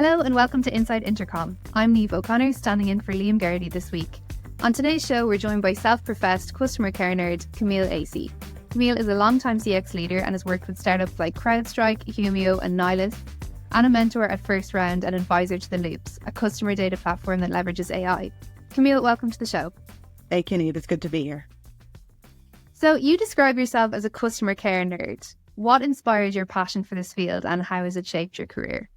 Hello and welcome to Inside Intercom. I'm Niamh O'Connor, standing in for Liam Garrity this week. On today's show, we're joined by self-professed customer care nerd Camille Acey. Camille is a long-time CX leader and has worked with startups like CrowdStrike, Humio and Nihilus, and a mentor at First Round and advisor to The Loops, a customer data platform that leverages AI. Camille, welcome to the show. Hey, Kenny, it's good to be here. So you describe yourself as a customer care nerd. What inspired your passion for this field and how has it shaped your career?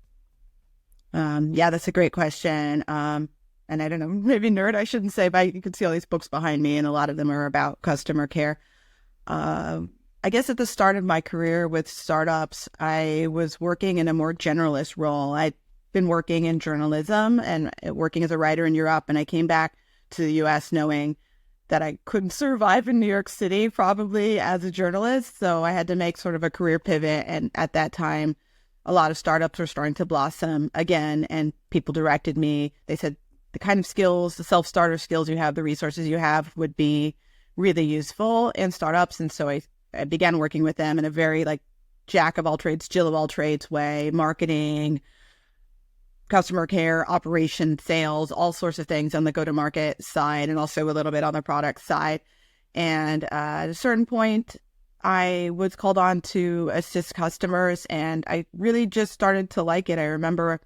Yeah, that's a great question. And I don't know, maybe nerd, I shouldn't say, but you can see all these books behind me and a lot of them are about customer care. I guess at the start of my career with startups, I was working in a more generalist role. I'd been working in journalism and working as a writer in Europe, and I came back to the US knowing that I couldn't survive in New York City probably as a journalist. So I had to make sort of a career pivot. And at that time, a lot of startups were starting to blossom again. And people directed me. They said the kind of skills, the self-starter skills you have, the resources you have would be really useful in startups. And so I began working with them in a very jack of all trades, Jill of all trades way, marketing, customer care, operations, sales, all sorts of things on the go-to-market side and also a little bit on the product side. And at a certain point, I was called on to assist customers and I really just started to like it. I remember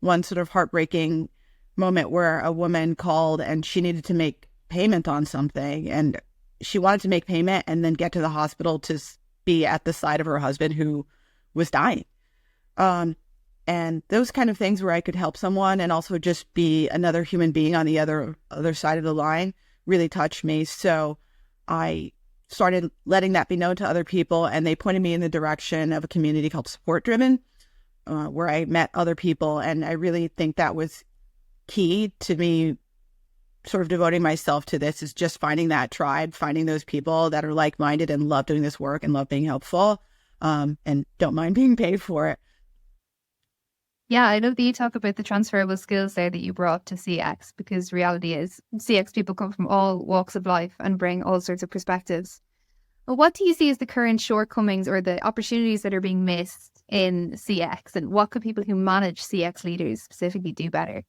one sort of heartbreaking moment where a woman called and she needed to make payment on something and she wanted to make payment and then get to the hospital to be at the side of her husband who was dying. And those kind of things where I could help someone and also just be another human being on the other side of the line really touched me. So I started letting that be known to other people, and they pointed me in the direction of a community called Support Driven, where I met other people. And I really think that was key to me sort of devoting myself to this, is just finding that tribe, finding those people that are like-minded and love doing this work and love being helpful, and don't mind being paid for it. Yeah, I love that you talk about the transferable skills there that you brought to CX, because reality is CX people come from all walks of life and bring all sorts of perspectives. But what do you see as the current shortcomings or the opportunities that are being missed in CX, and what could people who manage CX leaders specifically do better?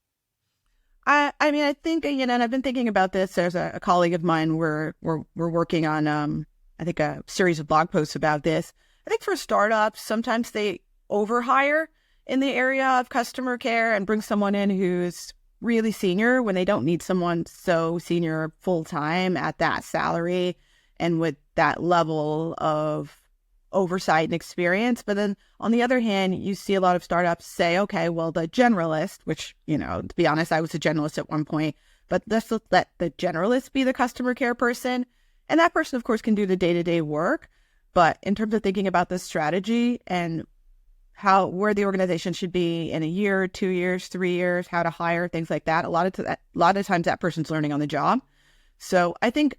I mean, I think, and I've been thinking about this. There's a colleague of mine, we're working on, I think, a series of blog posts about this. I think for startups, sometimes they overhire in the area of customer care and bring someone in who's really senior when they don't need someone so senior full-time at that salary and with that level of oversight and experience. But then on the other hand, you see a lot of startups say, okay, well, the generalist, which, to be honest, I was a generalist at one point, but let's let the generalist be the customer care person. And that person, of course, can do the day-to-day work. But in terms of thinking about the strategy and where the organization should be in a year, 2 years, 3 years, how to hire, things like that. A lot of times that person's learning on the job. So I think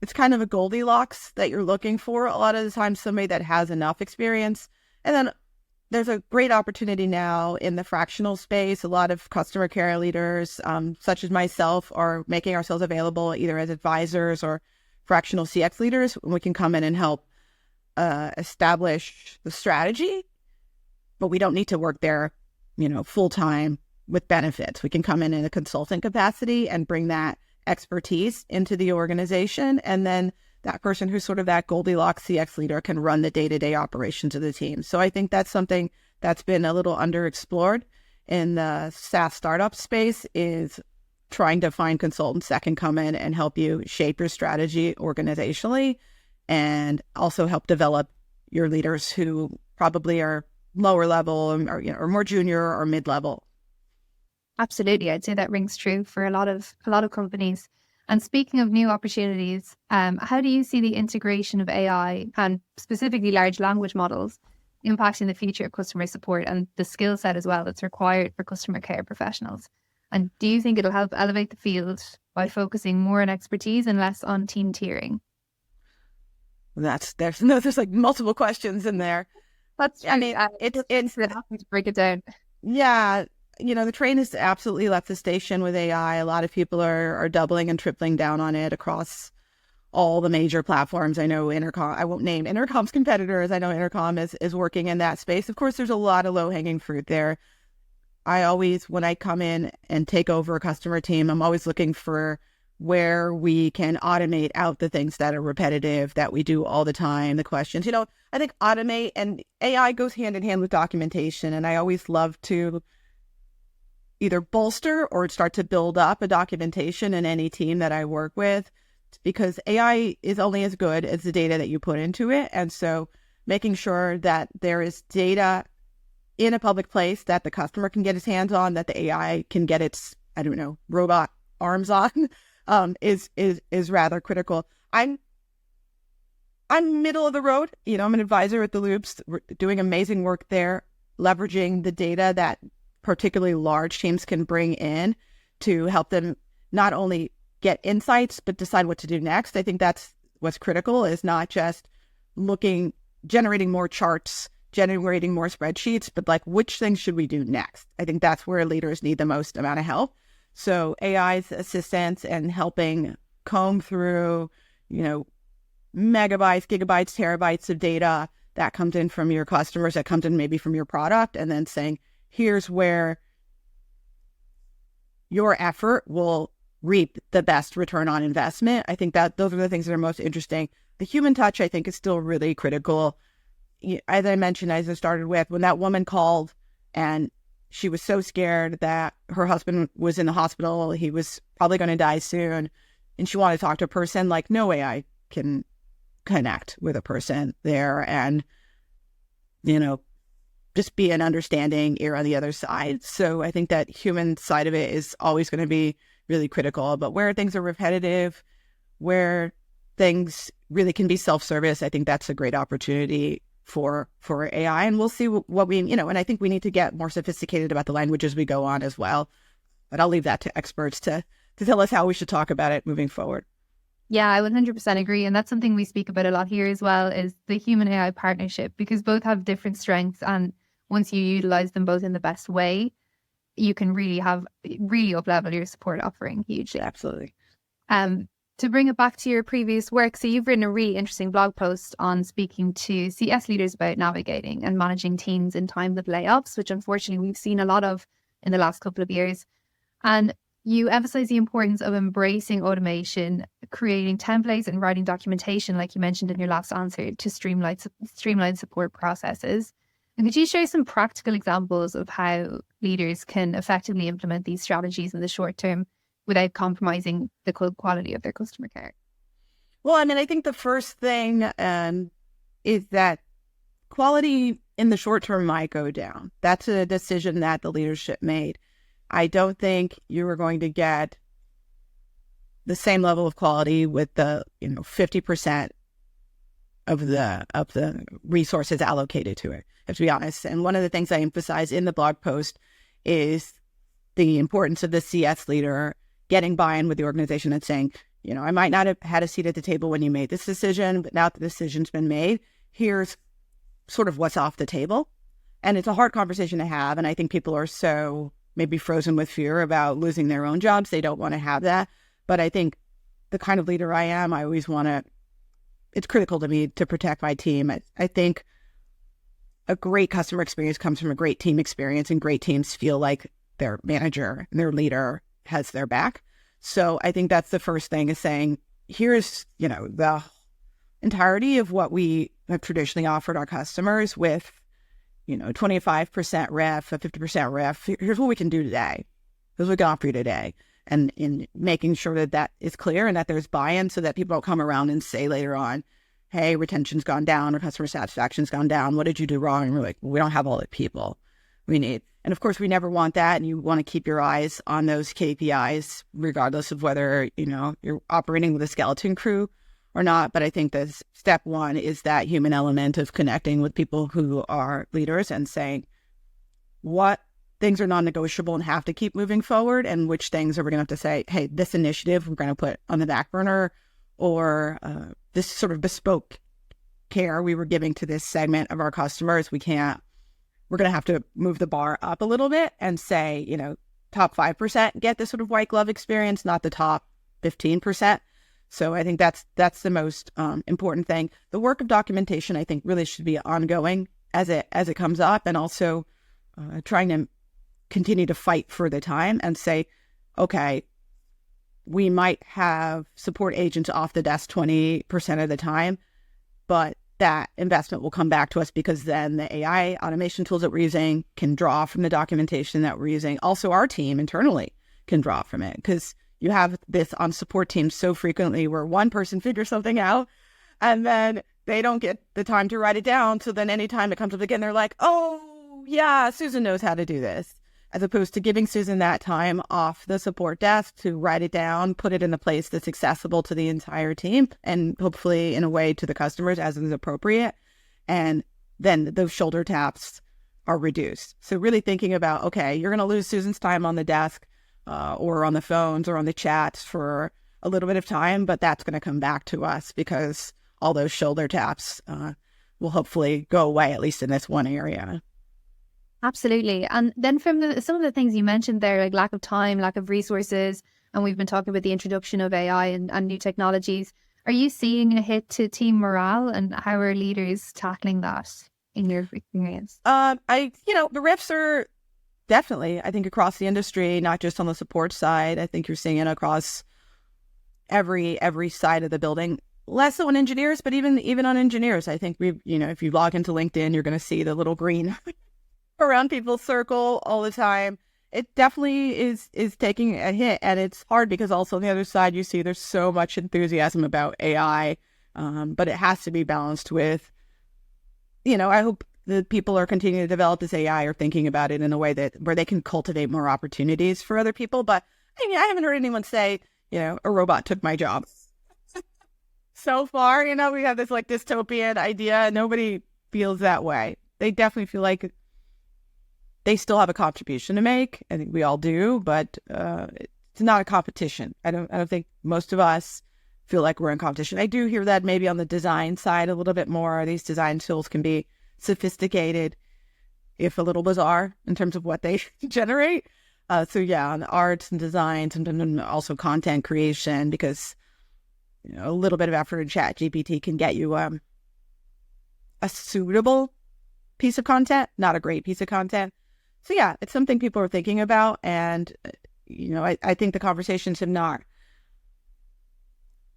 it's kind of a Goldilocks that you're looking for. A lot of the time, somebody that has enough experience. And then there's a great opportunity now in the fractional space. A lot of customer care leaders, such as myself, are making ourselves available either as advisors or fractional CX leaders. We can come in and help establish the strategy, but we don't need to work there, full time with benefits. We can come in a consultant capacity and bring that expertise into the organization. And then that person who's sort of that Goldilocks CX leader can run the day-to-day operations of the team. So I think that's something that's been a little underexplored in the SaaS startup space, is trying to find consultants that can come in and help you shape your strategy organizationally and also help develop your leaders who probably are lower level or more junior or mid-level. Absolutely. I'd say that rings true for a lot of companies. And speaking of new opportunities, how do you see the integration of AI and specifically large language models impacting the future of customer support and the skill set as well that's required for customer care professionals? And do you think it'll help elevate the field by focusing more on expertise and less on team tiering? There's multiple questions in there. It's that happens to break it down. Yeah. The train has absolutely left the station with AI. A lot of people are doubling and tripling down on it across all the major platforms. I know Intercom, I won't name Intercom's competitors. I know Intercom is working in that space. Of course, there's a lot of low-hanging fruit there. I always, when I come in and take over a customer team, I'm always looking for where we can automate out the things that are repetitive, that we do all the time, the questions. I think automate and AI goes hand in hand with documentation. And I always love to either bolster or start to build up a documentation in any team that I work with, because AI is only as good as the data that you put into it. And so making sure that there is data in a public place that the customer can get his hands on, that the AI can get its, robot arms on, is rather critical. I'm middle of the road. I'm an advisor at the Loops. We're doing amazing work there, leveraging the data that particularly large teams can bring in to help them not only get insights, but decide what to do next. I think that's what's critical, is not just generating more charts, generating more spreadsheets, but like, which things should we do next? I think that's where leaders need the most amount of help. So AI's assistance and helping comb through, megabytes, gigabytes, terabytes of data that comes in from your customers, that comes in maybe from your product, and then saying, here's where your effort will reap the best return on investment. I think that those are the things that are most interesting. The human touch, I think, is still really critical. As I mentioned, as I started with, when that woman called and she was so scared that her husband was in the hospital, he was probably going to die soon, and she wanted to talk to a person, like, no way I can connect with a person there and, just be an understanding ear on the other side. So I think that human side of it is always going to be really critical. But where things are repetitive, where things really can be self-service, I think that's a great opportunity for AI. And we'll see what we, and I think we need to get more sophisticated about the language as we go on as well. But I'll leave that to experts to tell us how we should talk about it moving forward. Yeah, I 100% agree. And that's something we speak about a lot here as well, is the human AI partnership, because both have different strengths. And once you utilize them both in the best way, you can really up-level your support offering hugely. Absolutely. To bring it back to your previous work, so you've written a really interesting blog post on speaking to CS leaders about navigating and managing teams in times of layoffs, which unfortunately we've seen a lot of in the last couple of years. And you emphasize the importance of embracing automation, creating templates and writing documentation, like you mentioned in your last answer, to streamline support processes. And could you share some practical examples of how leaders can effectively implement these strategies in the short term without compromising the quality of their customer care? Well, I think the first thing is that quality in the short term might go down. That's a decision that the leadership made. I don't think you are going to get the same level of quality with the 50% of the resources allocated to it, to be honest. And one of the things I emphasize in the blog post is the importance of the CS leader getting buy-in with the organization and saying, I might not have had a seat at the table when you made this decision, but now that the decision's been made, here's sort of what's off the table. And it's a hard conversation to have. And I think people are so maybe frozen with fear about losing their own jobs. They don't want to have that. But I think the kind of leader I am, I always want to, it's critical to me to protect my team. I think a great customer experience comes from a great team experience, and great teams feel like their manager and their leader has their back. So I think that's the first thing, is saying, here's, the entirety of what we have traditionally offered our customers with, 25% ref, a 50% ref. Here's what we can do today. Here's what we can offer you today. And in making sure that is clear and that there's buy-in, so that people don't come around and say later on, hey, retention's gone down or customer satisfaction's gone down. What did you do wrong? And we're like, we don't have all the people we need. And of course, we never want that. And you want to keep your eyes on those KPIs, regardless of whether, you're operating with a skeleton crew or not. But I think that step one is that human element of connecting with people who are leaders and saying, what things are non-negotiable and have to keep moving forward, and which things are we going to have to say, hey, this initiative we're going to put on the back burner, or this sort of bespoke care we were giving to this segment of our customers, we're going to have to move the bar up a little bit and say, top 5% get this sort of white glove experience, not the top 15%. So I think that's the most important thing. The work of documentation, I think, really should be ongoing as it comes up, and also trying to continue to fight for the time and say, okay, we might have support agents off the desk 20% of the time, but that investment will come back to us because then the AI automation tools that we're using can draw from the documentation that we're using. Also, our team internally can draw from it, because you have this on support teams so frequently where one person figures something out and then they don't get the time to write it down. So then anytime it comes up again, they're like, oh, yeah, Susan knows how to do this. As opposed to giving Susan that time off the support desk to write it down, put it in a place that's accessible to the entire team, and hopefully in a way to the customers as is appropriate. And then those shoulder taps are reduced. So really thinking about, okay, you're going to lose Susan's time on the desk or on the phones or on the chats for a little bit of time, but that's going to come back to us because all those shoulder taps will hopefully go away, at least in this one area. Absolutely. And then from some of the things you mentioned there, like lack of time, lack of resources, and we've been talking about the introduction of AI and new technologies. Are you seeing a hit to team morale, and how are leaders tackling that in your experience? The rifts are definitely, I think, across the industry, not just on the support side. I think you're seeing it across every side of the building. Less so on engineers, but even on engineers, I think if you log into LinkedIn, you're going to see the little green around people's circle all the time. It definitely is taking a hit, and it's hard because also on the other side you see there's so much enthusiasm about AI, but it has to be balanced with, I hope the people are continuing to develop this AI are thinking about it in a way that where they can cultivate more opportunities for other people. But I haven't heard anyone say, a robot took my job. So far, we have this like dystopian idea. Nobody feels that way. They definitely feel like they still have a contribution to make. I think we all do, but it's not a competition. I don't think most of us feel like we're in competition. I do hear that maybe on the design side a little bit more. These design tools can be sophisticated, if a little bizarre, in terms of what they generate. On the arts and design, sometimes also content creation, because a little bit of effort in ChatGPT can get you a suitable piece of content, not a great piece of content. So yeah, it's something people are thinking about, and I think the conversations have not.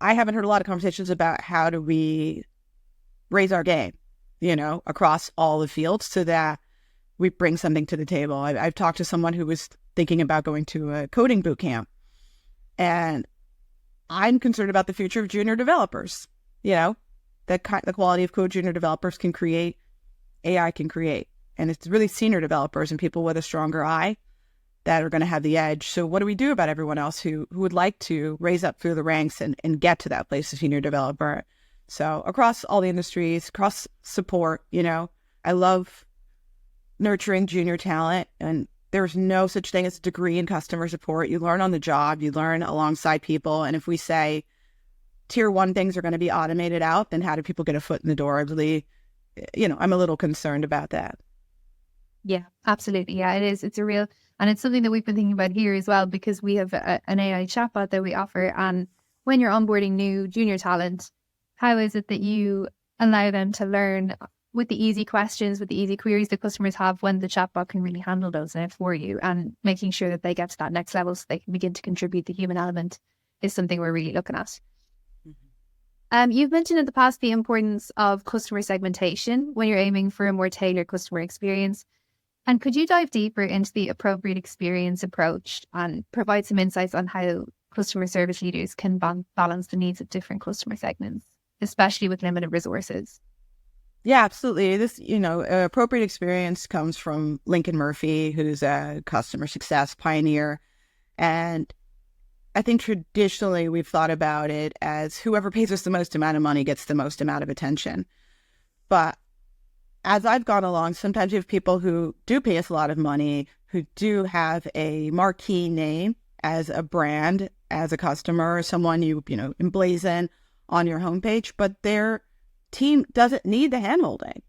I haven't heard a lot of conversations about how do we raise our game, across all the fields so that we bring something to the table. I've talked to someone who was thinking about going to a coding boot camp, and I'm concerned about the future of junior developers. The quality of code junior developers can create, AI can create. And it's really senior developers and people with a stronger eye that are going to have the edge. So what do we do about everyone else who would like to raise up through the ranks and get to that place of senior developer? So across all the industries, across support, I love nurturing junior talent, and there's no such thing as a degree in customer support. You learn on the job, you learn alongside people. And if we say tier one things are going to be automated out, then how do people get a foot in the door? I really, I'm a little concerned about that. Yeah, absolutely. Yeah, it is. It's and it's something that we've been thinking about here as well, because we have an AI chatbot that we offer. And when you're onboarding new junior talent, how is it that you allow them to learn with the easy questions, with the easy queries that customers have, when the chatbot can really handle those now for you, and making sure that they get to that next level so they can begin to contribute the human element is something we're really looking at. You've mentioned in the past the importance of customer segmentation when you're aiming for a more tailored customer experience. And could you dive deeper into the appropriate experience approach and provide some insights on how customer service leaders can balance the needs of different customer segments, especially with limited resources? Yeah, absolutely. This, appropriate experience comes from Lincoln Murphy, who's a customer success pioneer. And I think traditionally we've thought about it as whoever pays us the most amount of money gets the most amount of attention. But as I've gone along, sometimes you have people who do pay us a lot of money, who do have a marquee name as a brand, as a customer, someone you emblazon on your homepage, but their team doesn't need the handholding.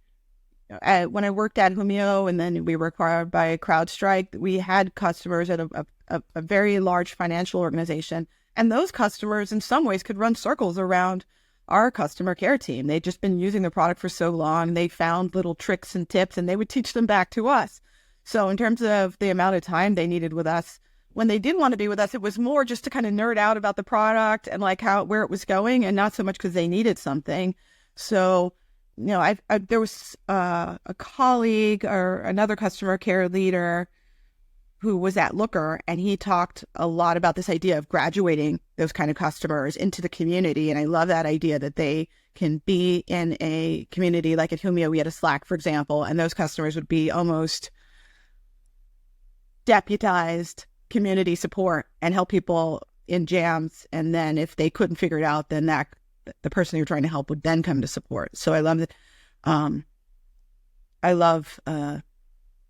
When I worked at Humio and then we were acquired by CrowdStrike, we had customers at a very large financial organization, and those customers in some ways could run circles around our customer care team. They'd just been using the product for so long. They found little tricks and tips and they would teach them back to us. So in terms of the amount of time they needed with us, when they did want to be with us, it was more just to kind of nerd out about the product and like where it was going, and not so much because they needed something. So, there was a colleague or another customer care leader who was at Looker, and he talked a lot about this idea of graduating those kind of customers into the community. And I love that idea that they can be in a community like at Humio. We had a Slack, for example, and those customers would be almost deputized community support and help people in jams. And then if they couldn't figure it out, then the person you're trying to help would then come to support. So I love that. I love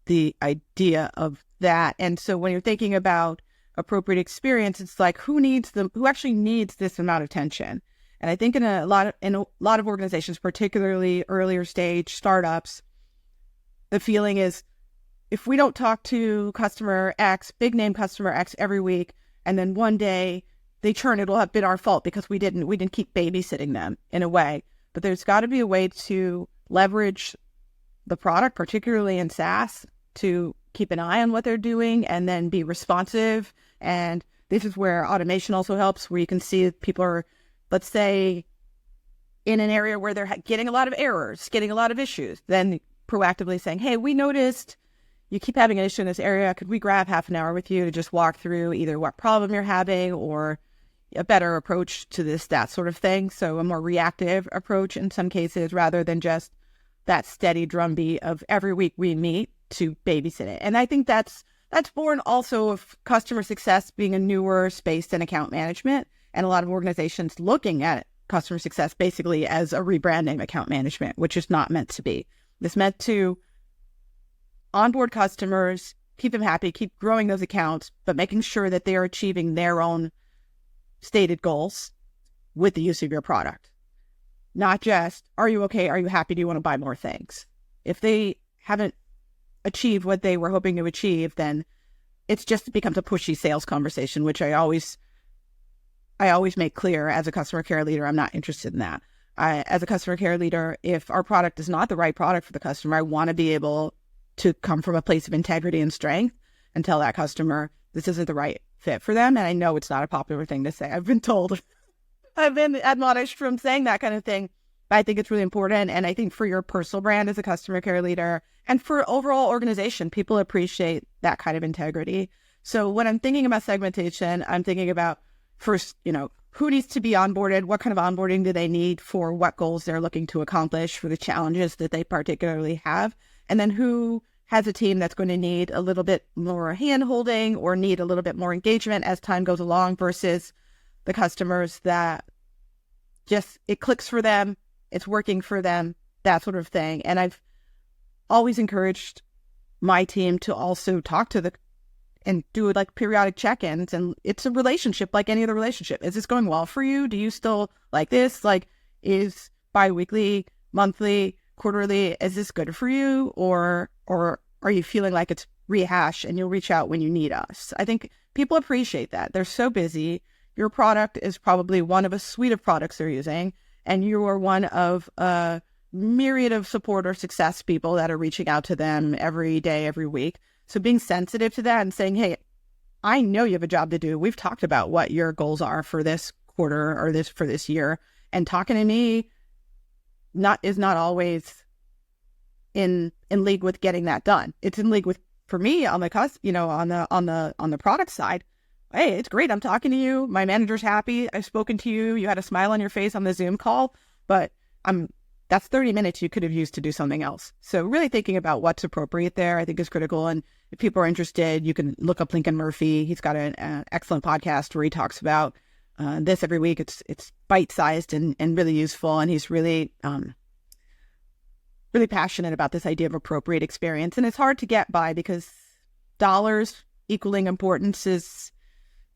the idea of that. And so when you're thinking about appropriate experience, it's like who actually needs this amount of attention? And I think in a lot of organizations, particularly earlier stage startups, the feeling is if we don't talk to customer X, big name customer X every week, and then one day they churn, it'll have been our fault because we didn't keep babysitting them in a way. But there's got to be a way to leverage the product, particularly in SaaS, to keep an eye on what they're doing and then be responsive. And this is where automation also helps, where you can see people are, let's say, in an area where they're getting a lot of errors, getting a lot of issues, then proactively saying, hey, we noticed you keep having an issue in this area. Could we grab half an hour with you to just walk through either what problem you're having or a better approach to that sort of thing? So a more reactive approach in some cases, rather than just that steady drumbeat of every week we meet to babysit it. And I think that's born also of customer success being a newer space than account management, and a lot of organizations looking at customer success basically as a rebranding account management, which is not meant to be. It's meant to onboard customers, keep them happy, keep growing those accounts, but making sure that they are achieving their own stated goals with the use of your product. Not just, are you okay? Are you happy? Do you want to buy more things? If they haven't achieved what they were hoping to achieve, then it becomes a pushy sales conversation, which I always make clear as a customer care leader, I'm not interested in that. As a customer care leader, if our product is not the right product for the customer, I want to be able to come from a place of integrity and strength and tell that customer this isn't the right fit for them. And I know it's not a popular thing to say. I've been told, I've been admonished from saying that kind of thing, but I think it's really important. And I think for your personal brand as a customer care leader and for overall organization, people appreciate that kind of integrity. So when I'm thinking about segmentation, I'm thinking about first, who needs to be onboarded? What kind of onboarding do they need for what goals they're looking to accomplish, for the challenges that they particularly have? And then who has a team that's going to need a little bit more hand-holding or need a little bit more engagement as time goes along, versus the customers that just, it clicks for them, it's working for them, that sort of thing. And I've always encouraged my team to also talk to and do like periodic check-ins. And it's a relationship like any other relationship. Is this going well for you? Do you still like this? Like, is bi-weekly, monthly, quarterly, is this good for you? Or are you feeling like it's rehash and you'll reach out when you need us? I think people appreciate that. They're so busy. Your product is probably one of a suite of products they're using, and you are one of a myriad of support or success people that are reaching out to them every day, every week. So being sensitive to that and saying, hey, I know you have a job to do. We've talked about what your goals are for this quarter or for this year, and talking to me is not always in league with getting that done. It's in league with, for me, on the on the product side. Hey, it's great. I'm talking to you. My manager's happy. I've spoken to you. You had a smile on your face on the Zoom call, but that's 30 minutes you could have used to do something else. So really thinking about what's appropriate there, I think, is critical. And if people are interested, you can look up Lincoln Murphy. He's got an excellent podcast where he talks about this every week. It's bite-sized and really useful. And he's really, really passionate about this idea of appropriate experience. And it's hard to get by because dollars equaling importance is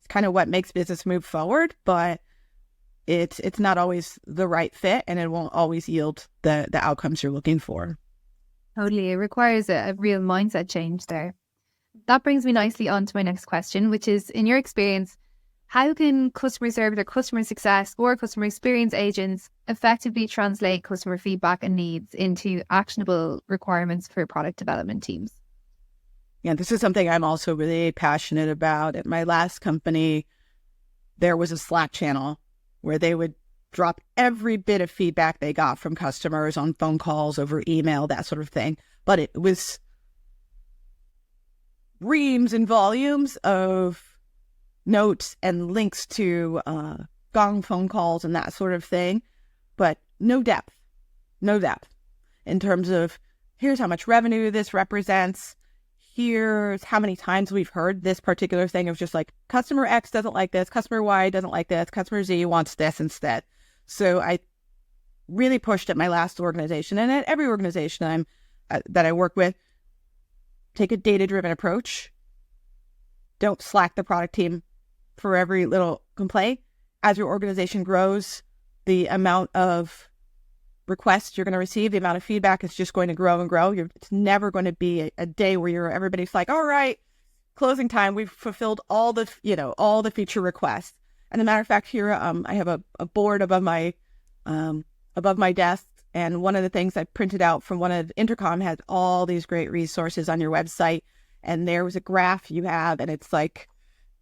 kind of what makes business move forward, but it's not always the right fit, and it won't always yield the outcomes you're looking for. Totally. It requires a real mindset change there. That brings me nicely on to my next question, which is, in your experience, how can customer service or customer success or customer experience agents effectively translate customer feedback and needs into actionable requirements for product development teams? Yeah, this is something I'm also really passionate about. At my last company, there was a Slack channel where they would drop every bit of feedback they got from customers on phone calls, over email, that sort of thing. But it was reams and volumes of notes and links to gong phone calls and that sort of thing, but no depth in terms of here's how much revenue this represents. Here's how many times we've heard this particular thing of just like customer X doesn't like this, customer Y doesn't like this, customer Z wants this instead. So I really pushed at my last organization and at every organization that I work with, take a data-driven approach. Don't slack the product team for every little complaint. As your organization grows, the amount of requests you're going to receive, the amount of feedback is just going to grow and grow. It's never going to be a day where everybody's like, all right, closing time, we've fulfilled all the feature requests. And as a matter of fact, here I have a board above my desk, and one of the things I printed out from one of Intercom has all these great resources on your website. And there was a graph you have, and it's like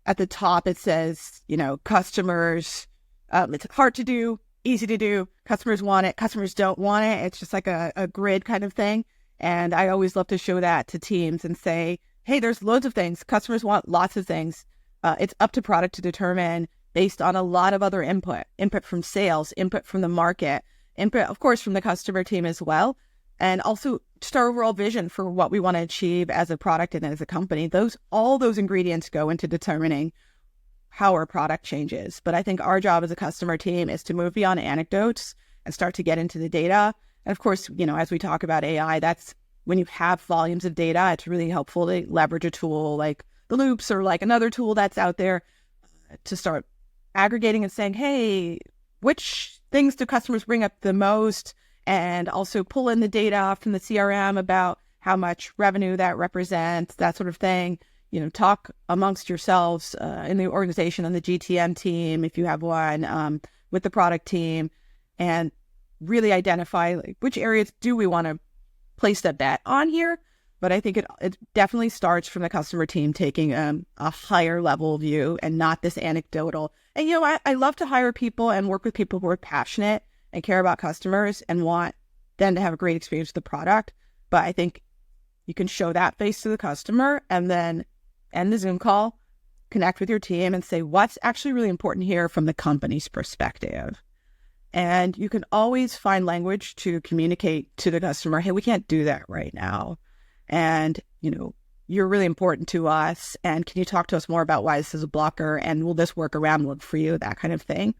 at the top it says, customers, it's hard to do, easy to do, customers want it, customers don't want it. It's just like a grid kind of thing. And I always love to show that to teams and say, hey, there's loads of things. Customers want lots of things. It's up to product to determine based on a lot of other input from sales, input from the market, input, of course, from the customer team as well. And also just our overall vision for what we want to achieve as a product and as a company. All those ingredients go into determining how our product changes. But I think our job as a customer team is to move beyond anecdotes and start to get into the data. And of course, as we talk about AI, that's when you have volumes of data, it's really helpful to leverage a tool like the Loops or like another tool that's out there to start aggregating and saying, hey, which things do customers bring up the most? And also pull in the data from the CRM about how much revenue that represents, that sort of thing. Talk amongst yourselves in the organization, on the GTM team, if you have one, with the product team, and really identify which areas do we want to place that bet on here. But I think it definitely starts from the customer team taking a higher level view and not this anecdotal. And, I love to hire people and work with people who are passionate and care about customers and want them to have a great experience with the product. But I think you can show that face to the customer and then end the Zoom call, connect with your team and say, what's actually really important here from the company's perspective? And you can always find language to communicate to the customer, hey, we can't do that right now. And, you're really important to us. And can you talk to us more about why this is a blocker? And will this work for you? That kind of thing.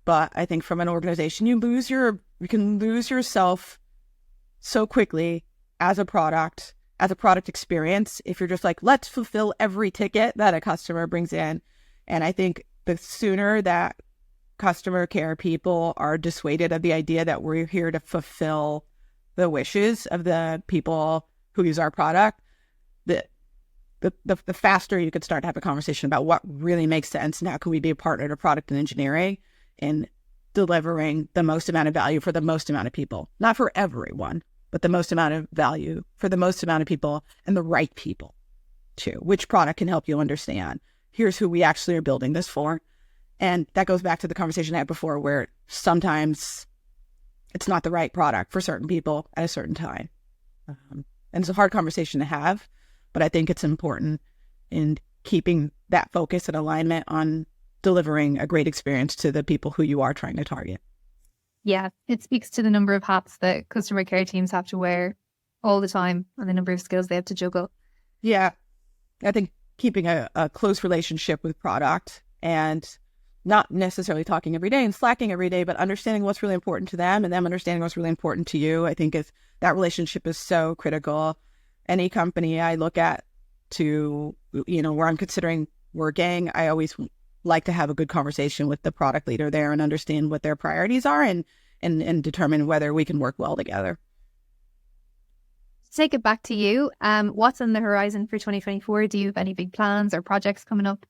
But I think from an organization, you can lose yourself so quickly as a product experience if you're just like, let's fulfill every ticket that a customer brings in. And I think the sooner that customer care people are dissuaded of the idea that we're here to fulfill the wishes of the people who use our product, the faster you could start to have a conversation about what really makes sense and how can we be a partner to product and engineering in delivering the most amount of value for the most amount of people. Not for everyone, but the most amount of value for the most amount of people and the right people too. Which product can help you understand? Here's who we actually are building this for. And that goes back to the conversation I had before where sometimes it's not the right product for certain people at a certain time. And it's a hard conversation to have, but I think it's important in keeping that focus and alignment on delivering a great experience to the people who you are trying to target. Yeah, it speaks to the number of hats that customer care teams have to wear all the time and the number of skills they have to juggle. Yeah, I think keeping a close relationship with product and not necessarily talking every day and slacking every day, but understanding what's really important to them and them understanding what's really important to you. I think that relationship is so critical. Any company I look at to, where I'm considering working, I always like to have a good conversation with the product leader there and understand what their priorities are and determine whether we can work well together. To take it back to you, what's on the horizon for 2024? Do you have any big plans or projects coming up?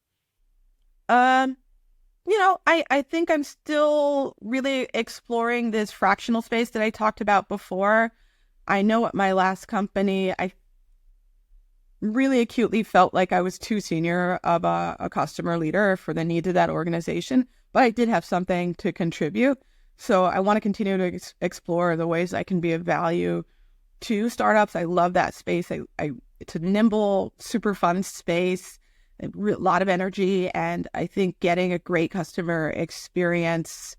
I think I'm still really exploring this fractional space that I talked about before. I know at my last company, really acutely felt like I was too senior of a customer leader for the needs of that organization, but I did have something to contribute. So I want to continue to explore the ways I can be of value to startups. I love that space. It's a nimble, super fun space, a lot of energy. And I think getting a great customer experience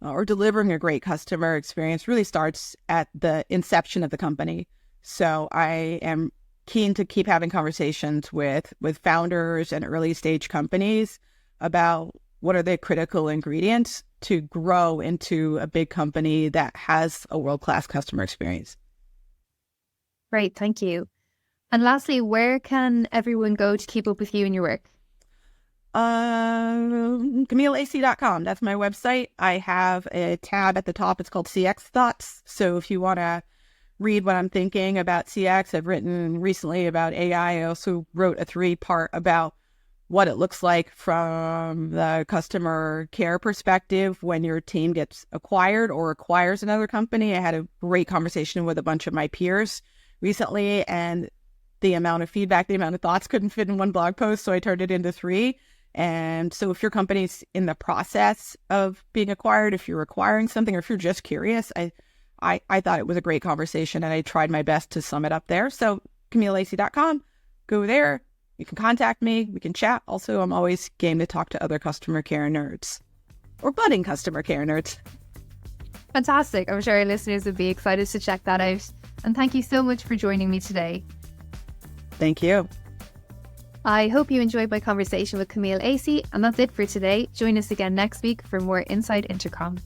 or delivering a great customer experience really starts at the inception of the company. So I am keen to keep having conversations with founders and early stage companies about what are the critical ingredients to grow into a big company that has a world-class customer experience. Great, thank you. And lastly, where can everyone go to keep up with you and your work? CamilleAcey.com. That's my website. I have a tab at the top. It's called CX Thoughts. So if you want to read what I'm thinking about CX, I've written recently about AI. I also wrote a 3-part about what it looks like from the customer care perspective when your team gets acquired or acquires another company. I had a great conversation with a bunch of my peers recently, and the amount of feedback, the amount of thoughts couldn't fit in one blog post, so I turned it into 3. And so if your company's in the process of being acquired, if you're acquiring something, or if you're just curious, I thought it was a great conversation, and I tried my best to sum it up there. So CamilleAcey.com, go there. You can contact me. We can chat. Also, I'm always game to talk to other customer care nerds or budding customer care nerds. Fantastic. I'm sure our listeners would be excited to check that out. And thank you so much for joining me today. Thank you. I hope you enjoyed my conversation with Camille Acey, and that's it for today. Join us again next week for more Inside Intercom.